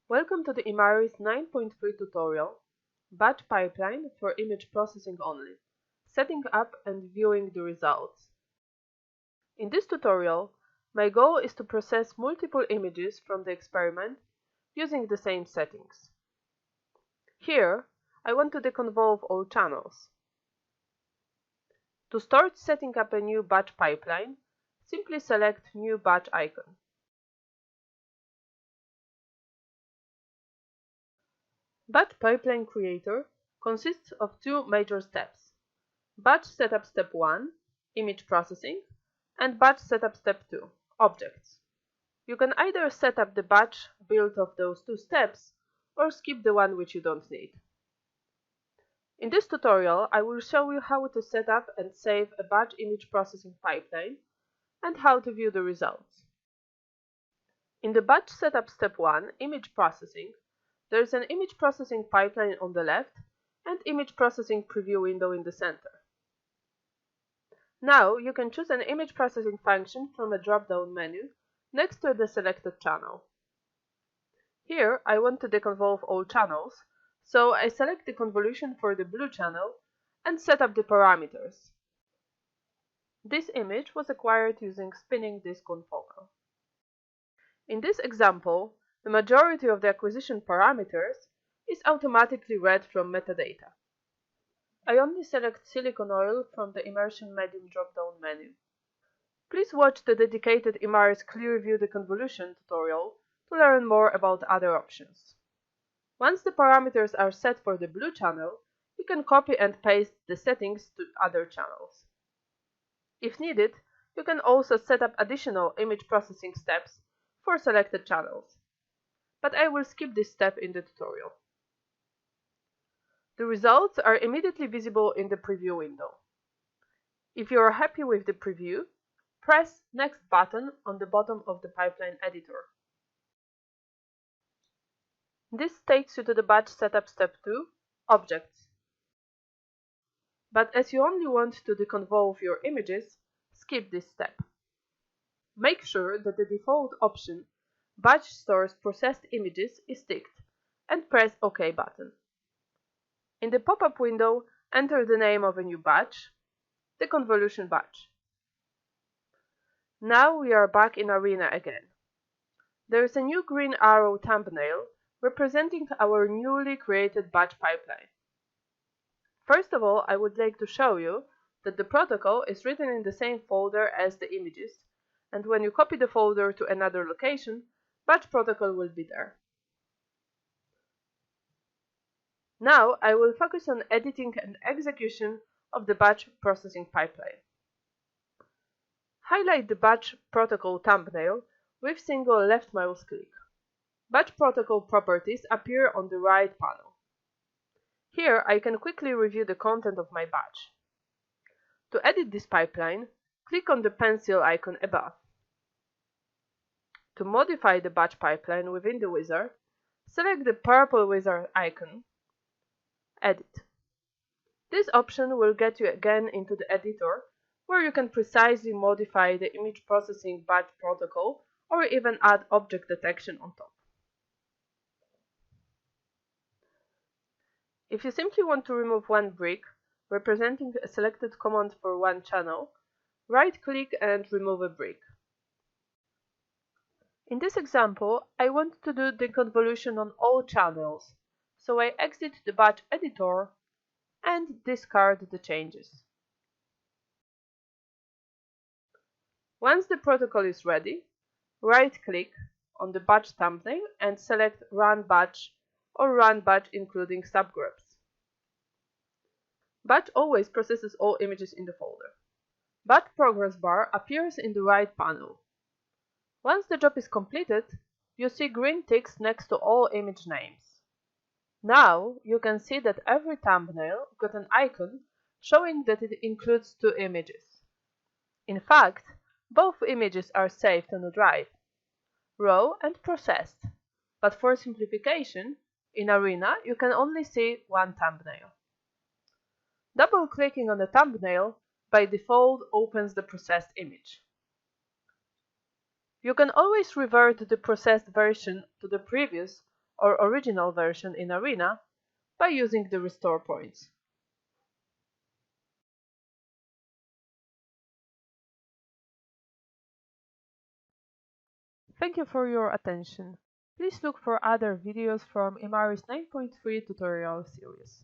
Welcome to the Imaris 9.3 tutorial, Batch Pipeline for Image Processing Only, Setting Up and Viewing the Results. In this tutorial, my goal is to process multiple images from the experiment using the same settings. Here, I want to deconvolve all channels. To start setting up a new batch pipeline, simply select New Batch icon. Batch Pipeline Creator consists of two major steps: Batch Setup Step 1, Image Processing, and Batch Setup Step 2, Objects. You can either set up the batch built of those two steps, or skip the one which you don't need. In this tutorial, I will show you how to set up and save a batch image processing pipeline, and how to view the results. In the Batch Setup Step 1, Image Processing, there is an image processing pipeline on the left and image processing preview window in the center. Now you can choose an image processing function from a drop-down menu next to the selected channel. Here I want to deconvolve all channels, so I select the convolution for the blue channel and set up the parameters. This image was acquired using spinning disk confocal. In this example, the majority of the acquisition parameters is automatically read from metadata. I only select silicone oil from the Immersion Medium drop-down menu. Please watch the dedicated Imaris Clear View the Convolution tutorial to learn more about other options. Once the parameters are set for the blue channel, you can copy and paste the settings to other channels. If needed, you can also set up additional image processing steps for selected channels, but I will skip this step in the tutorial. The results are immediately visible in the preview window. If you are happy with the preview, press Next button on the bottom of the pipeline editor. This takes you to the Batch Setup Step 2, Objects. But as you only want to deconvolve your images, skip this step. Make sure that the default option, Batch Stores Processed Images, is ticked, and press OK button. In the pop-up window, enter the name of a new batch, the convolution batch. Now we are back in Arena again. There is a new green arrow thumbnail representing our newly created batch pipeline. First of all, I would like to show you that the protocol is written in the same folder as the images, and when you copy the folder to another location, batch protocol will be there. Now I will focus on editing and execution of the batch processing pipeline. Highlight the batch protocol thumbnail with single left mouse click. Batch protocol properties appear on the right panel. Here I can quickly review the content of my batch. To edit this pipeline, click on the pencil icon above. To modify the batch pipeline within the wizard, select the purple wizard icon, Edit. This option will get you again into the editor, where you can precisely modify the image processing batch protocol or even add object detection on top. If you simply want to remove one brick, representing a selected command for one channel, right-click and remove a brick. In this example, I want to do the convolution on all channels, so I exit the batch editor and discard the changes. Once the protocol is ready, right-click on the batch thumbnail and select Run Batch or Run Batch including subgroups. Batch always processes all images in the folder. Batch progress bar appears in the right panel. Once the job is completed, you see green ticks next to all image names. Now you can see that every thumbnail got an icon showing that it includes two images. In fact, both images are saved on a drive, raw and processed, but for simplification, in Arena you can only see one thumbnail. Double-clicking on the thumbnail by default opens the processed image. You can always revert the processed version to the previous or original version in Arena by using the restore points. Thank you for your attention. Please look for other videos from Imari's 9.3 tutorial series.